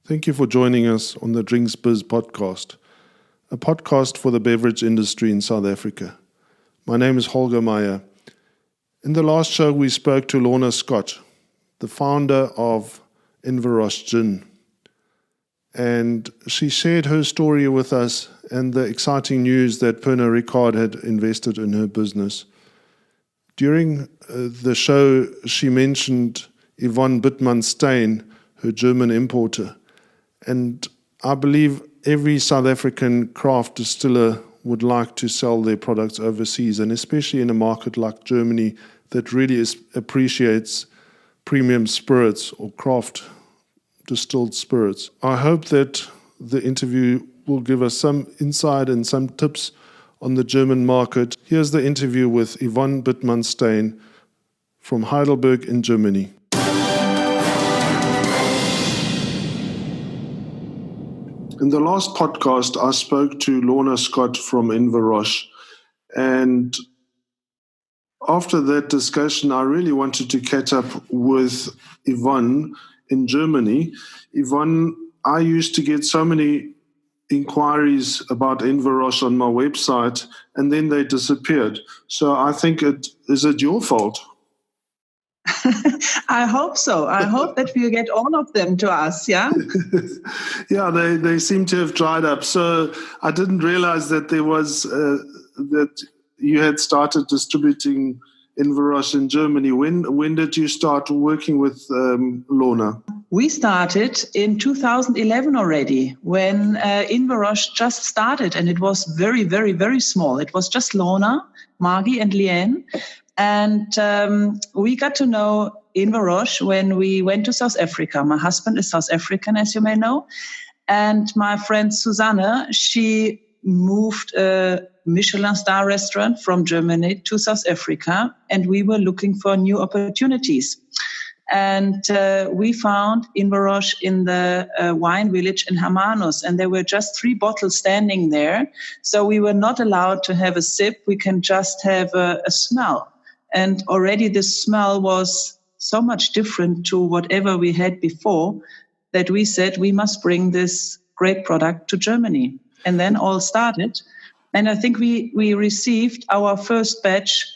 Thank you for joining us on the Drinks Biz podcast, a podcast for the beverage industry in South Africa. My name is Holger Meyer. In the last show, we spoke to Lorna Scott, the founder of Inverroche Gin, and she shared her story with us and the exciting news that Pernod Ricard had invested in her business. During the show, she mentioned Yvonne Bittman Stein, her German importer. And I believe every South African craft distiller would like to sell their products overseas, and especially in a market like Germany that really appreciates premium spirits or craft distilled spirits. I hope that the interview will give us some insight and some tips on the German market. Here's the interview with Yvonne Bittman Stein from Heidelberg in Germany. In the last podcast, I spoke to Lorna Scott from Inverroche, and after that discussion, I really wanted to catch up with Yvonne in Germany. Yvonne, I used to get so many inquiries about Inverroche on my website, and then they disappeared. So I think is it your fault? I hope so. I hope that we'll get all of them to us, yeah? Yeah, they seem to have dried up. So I didn't realize that there was, that you had started distributing Inverroche in Germany. When did you start working with Lorna? We started in 2011 already, when Inverroche just started, and it was very, very, very small. It was just Lorna, Margie, and Liane. And we got to know Inverroche when we went to South Africa. My husband is South African, as you may know. And my friend Susanne, she moved a Michelin star restaurant from Germany to South Africa, and we were looking for new opportunities. And we found Inverroche in the wine village in Hermanus, and there were just 3 bottles standing there. So we were not allowed to have a sip. We can just have a smell. And already the smell was so much different to whatever we had before that we said we must bring this great product to Germany. And then all started. And I think we received our first batch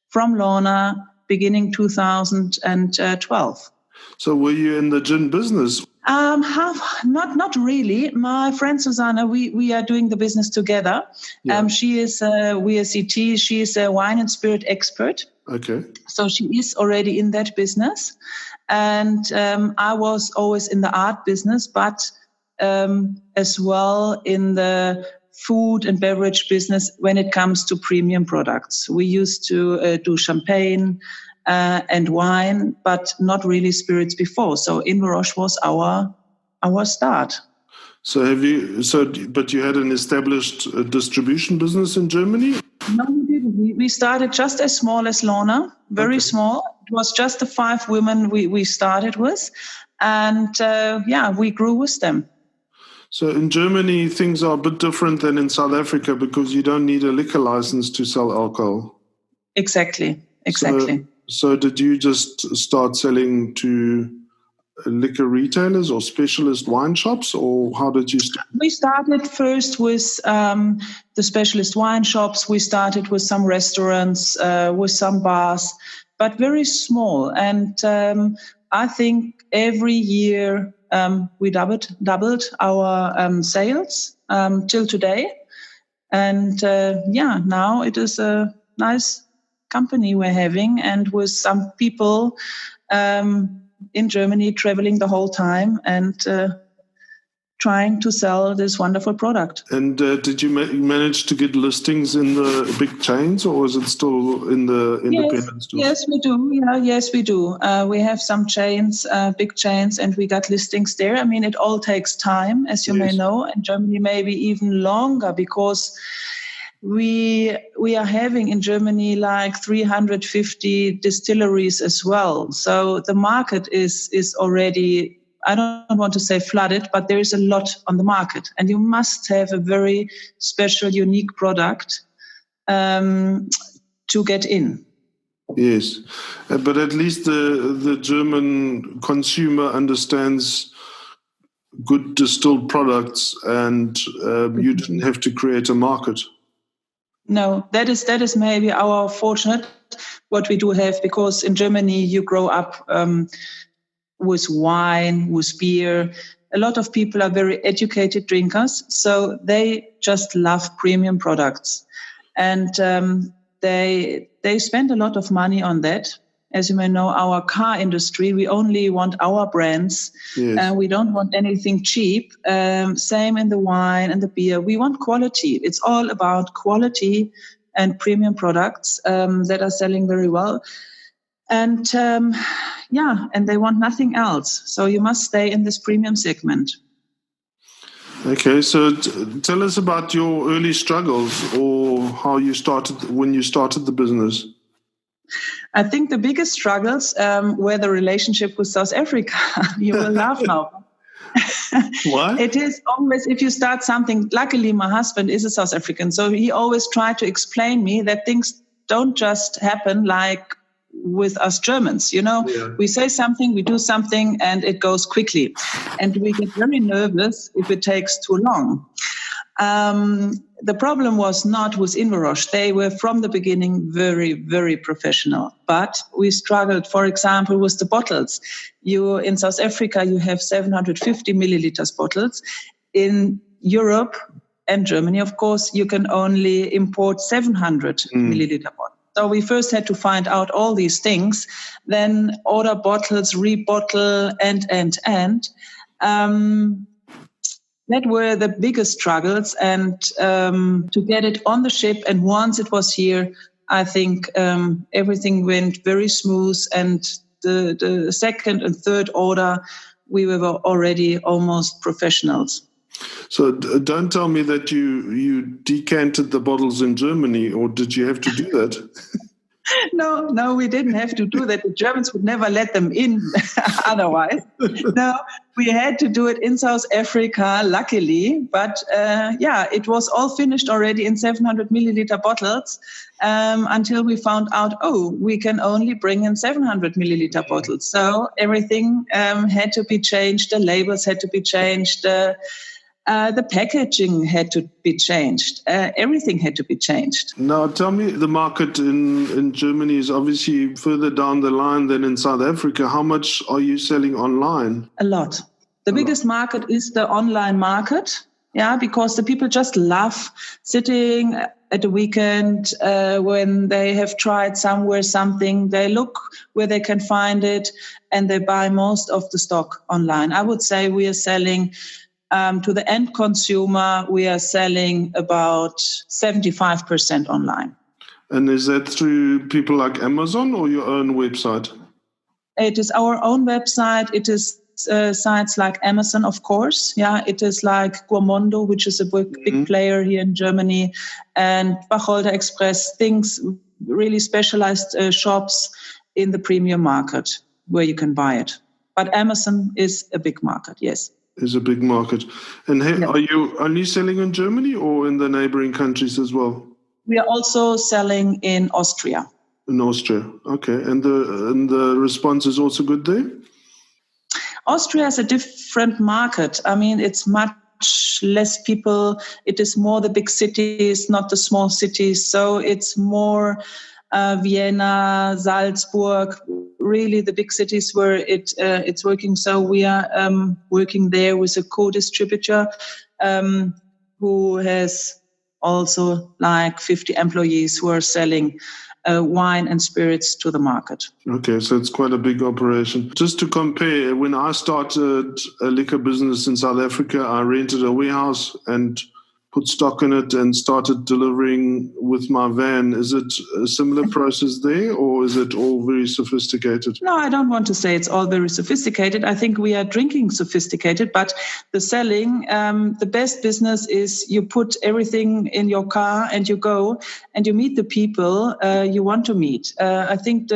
from Lorna beginning 2012. So were you in the gin business? Not really. My friend Susanne, we are doing the business together. Yeah. She is WSET. She is a wine and spirit expert. Okay. So she is already in that business, and I was always in the art business, but as well in the food and beverage business when it comes to premium products. We used to do champagne and wine, but not really spirits before. So Inverroche was our start. So but you had an established distribution business in Germany? No, we didn't. We started just as small as Lorna, very small. It was just the 5 women we started with. And we grew with them. So in Germany, things are a bit different than in South Africa because you don't need a liquor license to sell alcohol. Exactly. So did you just start selling to liquor retailers or specialist wine shops, or how did you start? We started first with the specialist wine shops. We started with some restaurants, with some bars, but very small. And I think every year we doubled our sales till today. And now it is a nice company we're having, and with some people in Germany traveling the whole time and trying to sell this wonderful product. And did you manage to get listings in the big chains, or is it still in the independent stores? Yes, we do. Yes, we do. We have some chains, big chains, and we got listings there. I mean, it all takes time, as you may know, and Germany maybe even longer, because we are having in Germany like 350 distilleries as well. So the market is already, I don't want to say flooded, but there is a lot on the market, and you must have a very special, unique product to get in. Yes, but at least the German consumer understands good distilled products, and you didn't have to create a market. No, that is maybe our fortunate what we do have, because in Germany you grow up with wine, with beer. A lot of people are very educated drinkers, so they just love premium products, and they spend a lot of money on that. As you may know, our car industry, we only want our brands. Yes. We don't want anything cheap. Same in the wine and the beer. We want quality. It's all about quality and premium products that are selling very well. And and they want nothing else. So you must stay in this premium segment. Okay, so tell us about your early struggles, or how you started when you started the business. I think the biggest struggles were the relationship with South Africa. You will laugh now. Why? It is always, if you start something, luckily my husband is a South African, so he always tried to explain me that things don't just happen like with us Germans. We say something, we do something, and it goes quickly. And we get very nervous if it takes too long. The problem was not with Inverroche. They were from the beginning very, very professional. But we struggled, for example, with the bottles. In South Africa, you have 750 milliliters bottles. In Europe and Germany, of course, you can only import 700 milliliter bottles. So we first had to find out all these things, then order bottles, rebottle, and. That were the biggest struggles, and to get it on the ship. And once it was here, I think everything went very smooth. And the second and third order, we were already almost professionals. So don't tell me that you decanted the bottles in Germany, or did you have to do that? No, we didn't have to do that. The Germans would never let them in otherwise. No, we had to do it in South Africa, luckily. But it was all finished already in 700 milliliter bottles until we found out, we can only bring in 700 milliliter bottles. So everything had to be changed. The labels had to be changed. The packaging had to be changed. Everything had to be changed. Now, tell me, the market in Germany is obviously further down the line than in South Africa. How much are you selling online? A lot. The biggest market is the online market, because the people just love sitting at the weekend when they have tried somewhere something. They look where they can find it, and they buy most of the stock online. I would say we are selling to the end consumer, we are selling about 75% online. And is that through people like Amazon or your own website? It is our own website. It is sites like Amazon, of course. Yeah, it is like Gourmando, which is a big player here in Germany, and Wacholder Express, things, really specialized shops in the premium market where you can buy it. But Amazon is a big market, yes. Is a big market. And Are you only selling in Germany or in the neighboring countries as well? We are also selling in Austria. In Austria, okay. And the response is also good there? Austria is a different market. I mean, it's much less people. It is more the big cities, not the small cities. So it's more Vienna, Salzburg, really the big cities where it's working. So we are working there with a co-distributor who has also like 50 employees who are selling wine and spirits to the market. Okay, so it's quite a big operation. Just to compare, when I started a liquor business in South Africa, I rented a warehouse and put stock in it and started delivering with my van. Is it a similar process there, or is it all very sophisticated? No, I don't want to say it's all very sophisticated. I think we are drinking sophisticated, but the selling, the best business is you put everything in your car and you go and you meet the people you want to meet. I think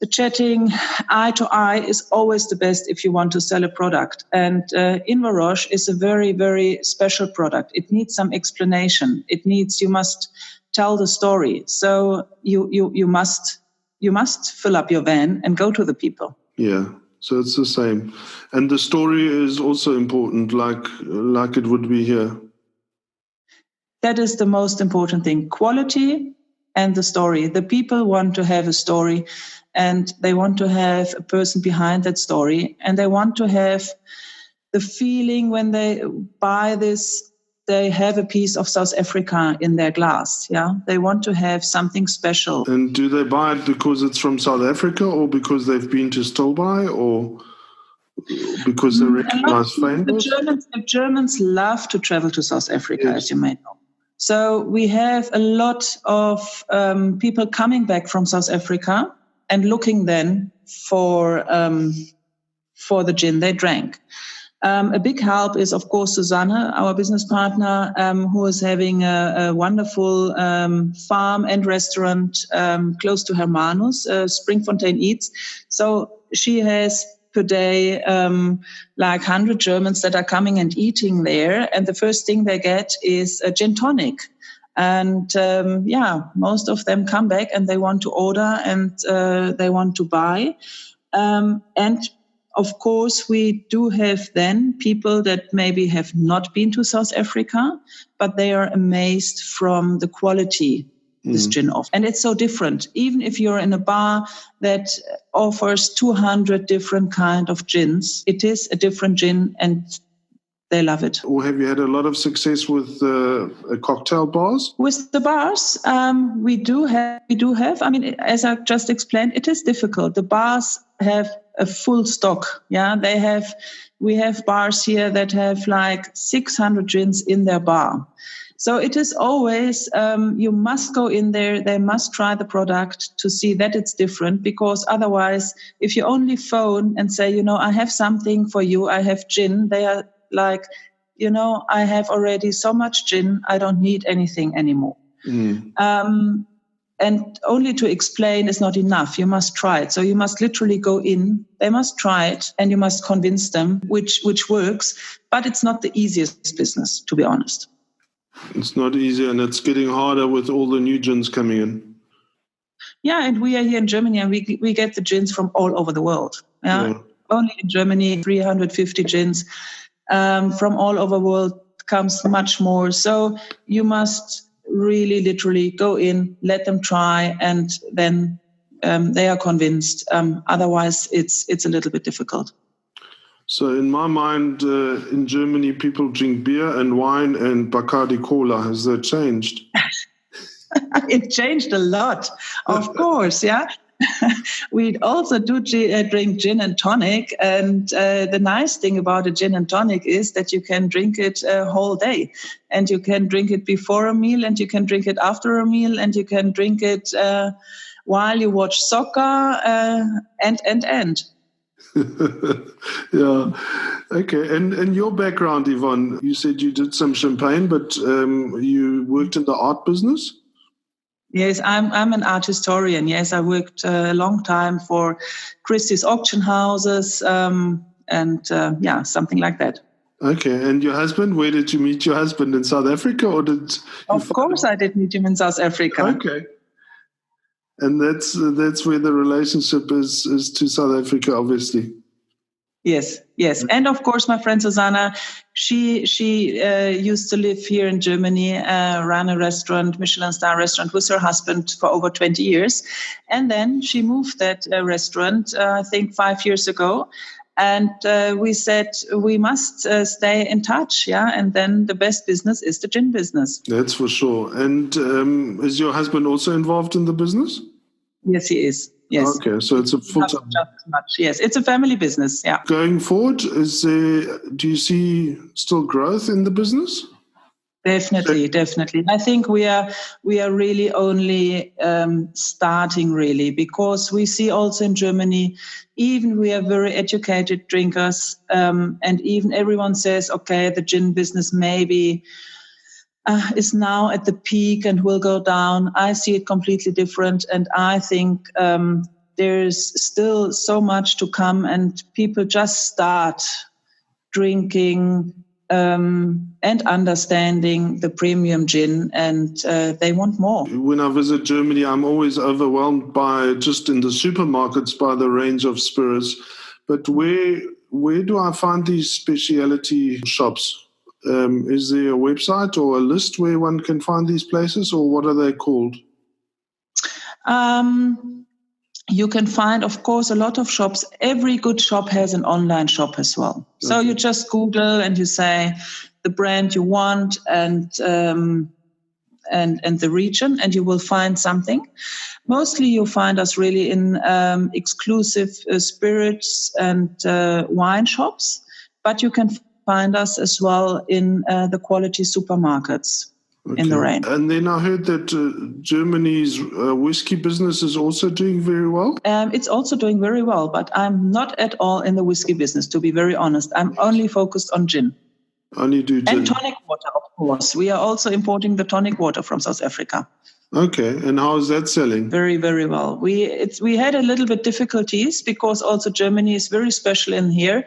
the chatting eye to eye is always the best if you want to sell a product. And Inverroche is a very, very special product. It needs some explanation. You must tell the story. So you must fill up your van and go to the people. Yeah. So it's the same. And the story is also important, like it would be here. That is the most important thing. Quality and the story. The people want to have a story, and they want to have a person behind that story, and they want to have the feeling when they buy this, they have a piece of South Africa in their glass. Yeah, they want to have something special. And do they buy it because it's from South Africa, or because they've been to Stillby, or because they recognize flavors? The Germans love to travel to South Africa, as you may know. So we have a lot of people coming back from South Africa and looking then for the gin they drank. A big help is, of course, Susanne, our business partner, who is having a wonderful farm and restaurant close to Hermanus, Springfontein Eats. So she has per day like 100 Germans that are coming and eating there. And the first thing they get is a gin tonic. And most of them come back and they want to order and they want to buy. And of course, we do have then people that maybe have not been to South Africa, but they are amazed from the quality this gin offers. And it's so different. Even if you're in a bar that offers 200 different kind of gins, it is a different gin and they love it. Or have you had a lot of success with cocktail bars? With the bars, we do have. I mean, as I just explained, it is difficult. The bars have a full stock. Yeah, we have bars here that have like 600 gins in their bar. So it is always, you must go in there, they must try the product to see that it's different, because otherwise, if you only phone and say, I have something for you, I have gin, they are like, I have already so much gin, I don't need anything anymore. And only to explain is not enough. You must try it. So you must literally go in, they must try it, and you must convince them which works. But it's not the easiest business, to be honest. It's not easy, and it's getting harder with all the new gins coming in. Yeah, and we are here in Germany, and we get the gins from all over the world. Yeah. Only in Germany, 350 gins from all over the world comes much more. So you must really literally go in, let them try, and then they are convinced. Otherwise, it's a little bit difficult. So in my mind, in Germany, people drink beer and wine and Bacardi Cola. Has that changed? It changed a lot, of course, yeah. We also do drink gin and tonic. And the nice thing about a gin and tonic is that you can drink it a whole day. And you can drink it before a meal, and you can drink it after a meal, and you can drink it while you watch soccer and. Yeah. Okay. And your background, Yvonne, you said you did some champagne, but you worked in the art business? Yes, I'm an art historian. Yes, I worked a long time for Christie's auction houses something like that. Okay. And your husband, where did you meet your husband? In South Africa, or did you? Of course, I did meet him in South Africa. Okay. And that's where the relationship is to South Africa, obviously. Yes. And of course, my friend Susanna, she used to live here in Germany, ran a restaurant, Michelin star restaurant, with her husband for over 20 years. And then she moved that restaurant, I think 5 years ago. And we said we must stay in touch, yeah. And then the best business is the gin business. That's for sure. And is your husband also involved in the business? Yes, he is. Yes. Okay, so it's a full-time. Not just much. Yes, it's a family business. Yeah. Going forward, do you see still growth in the business? Definitely. I think we are really only starting, really, because we see also in Germany, even we are very educated drinkers, and even everyone says, okay, the gin business maybe is now at the peak and will go down. I see it completely different, and I think there's still so much to come, and people just start drinking and understanding the premium gin, and they want more. When I visit Germany, I'm always overwhelmed by, just in the supermarkets, by the range of spirits. But where do I find these specialty shops? Is there a website or a list where one can find these places, or what are they called? You can find, of course, a lot of shops. Every good shop has an online shop as well. Okay. So you just Google and you say the brand you want and the region, and you will find something. Mostly you find us really in exclusive spirits and wine shops, but you can find us as well in the quality supermarkets. Okay. In the rain. And then I heard that Germany's whiskey business is also doing very well. It's also doing very well, but I'm not at all in the whiskey business, to be very honest. I'm only focused on gin. Only do gin. And tonic water, of course. We are also importing the tonic water from South Africa. Okay, and how is that selling? Very, very well. We had a little bit difficulties because also Germany is very special in here.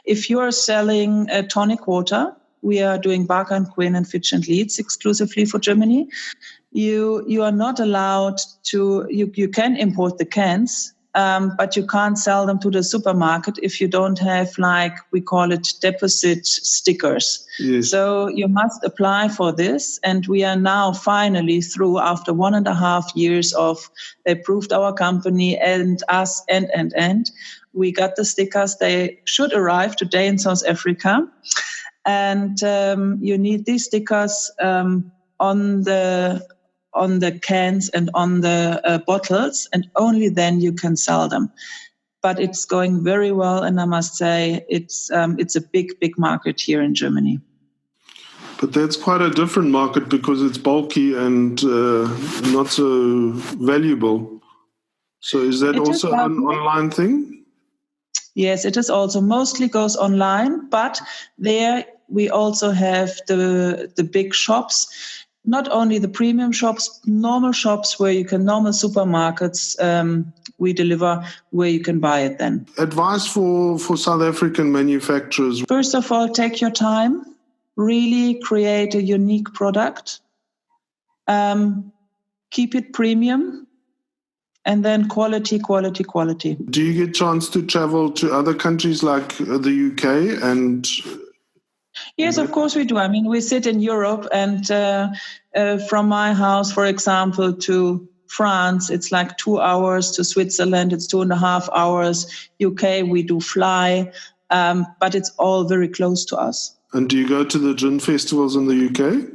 If you are selling tonic water, we are doing Barker and Quinn and Fitch and Leeds exclusively for Germany. You are not allowed to, you can import the cans, but you can't sell them to the supermarket if you don't have, like we call it, deposit stickers. Yes. So you must apply for this. And we are now finally through, after 1.5 years of, they approved our company and us and. We got the stickers. They should arrive today in South Africa. And you need these stickers on the cans and on the bottles, and only then you can sell them. But it's going very well, and I must say it's a big market here in Germany. But that's quite a different market because it's bulky and not so valuable. So is that also an online thing? Yes, it is also mostly goes online, but there we also have the big shops, not only the premium shops, normal shops where you can, normal supermarkets we deliver where you can buy it then. Advice for South African manufacturers? First of all, take your time, really create a unique product, keep it premium. And then quality. Do you get a chance to travel to other countries like the UK and? Yes, of course we do. I mean, we sit in Europe, and from my house, for example, to France, it's like 2 hours. To Switzerland, it's 2.5 hours. UK, we do fly, but it's all very close to us. And do you go to the gin festivals in the UK?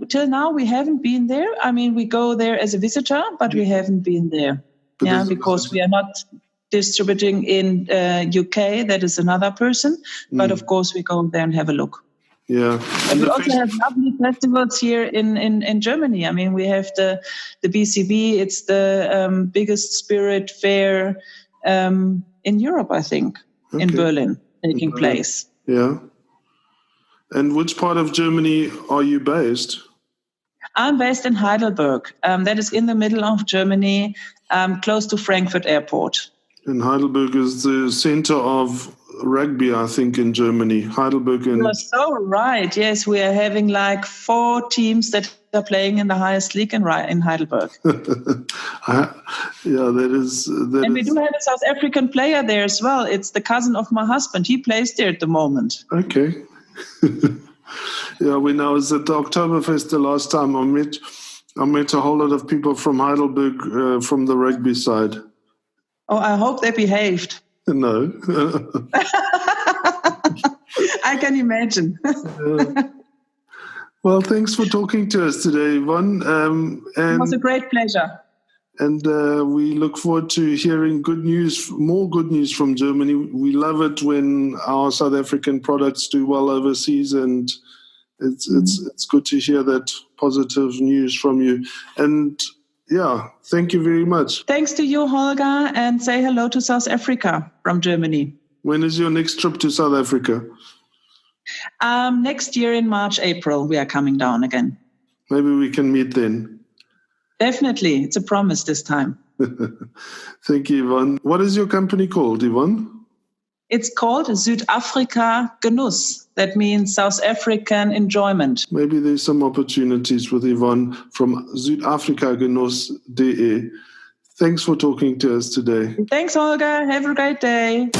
Till now, we haven't been there. I mean, we go there as a visitor, but we haven't been there. Because we are not distributing in UK. That is another person. But of course, we go there and have a look. Yeah. And we also have lovely festivals here in Germany. I mean, we have the BCB. It's the biggest spirit fair in Europe, I think, in Berlin, taking place. Yeah. And which part of Germany are you based? I'm based in Heidelberg. That is in the middle of Germany, close to Frankfurt Airport. And Heidelberg is the center of rugby, I think, in Germany. Heidelberg. You're so right. Yes, we are having like 4 teams that are playing in the highest league in Heidelberg. That is. And we do have a South African player there as well. It's the cousin of my husband. He plays there at the moment. Okay. Yeah, when I was at the Oktoberfest the last time, I met a whole lot of people from Heidelberg from the rugby side. Oh, I hope they behaved. No. I can imagine. Well, thanks for talking to us today, Yvonne. It was a great pleasure. And we look forward to hearing more good news from Germany. We love it when our South African products do well overseas, and it's good to hear that positive news from you. And yeah, thank you very much. Thanks to you, Holger, and say hello to South Africa from Germany. When is your next trip to South Africa? Next year in March, April, we are coming down again. Maybe we can meet then. Definitely. It's a promise this time. Thank you, Yvonne. What is your company called, Yvonne? It's called Südafrika Genuss. That means South African enjoyment. Maybe there's some opportunities with Yvonne from Südafrikagenuss.de. Thanks for talking to us today. Thanks, Holger. Have a great day.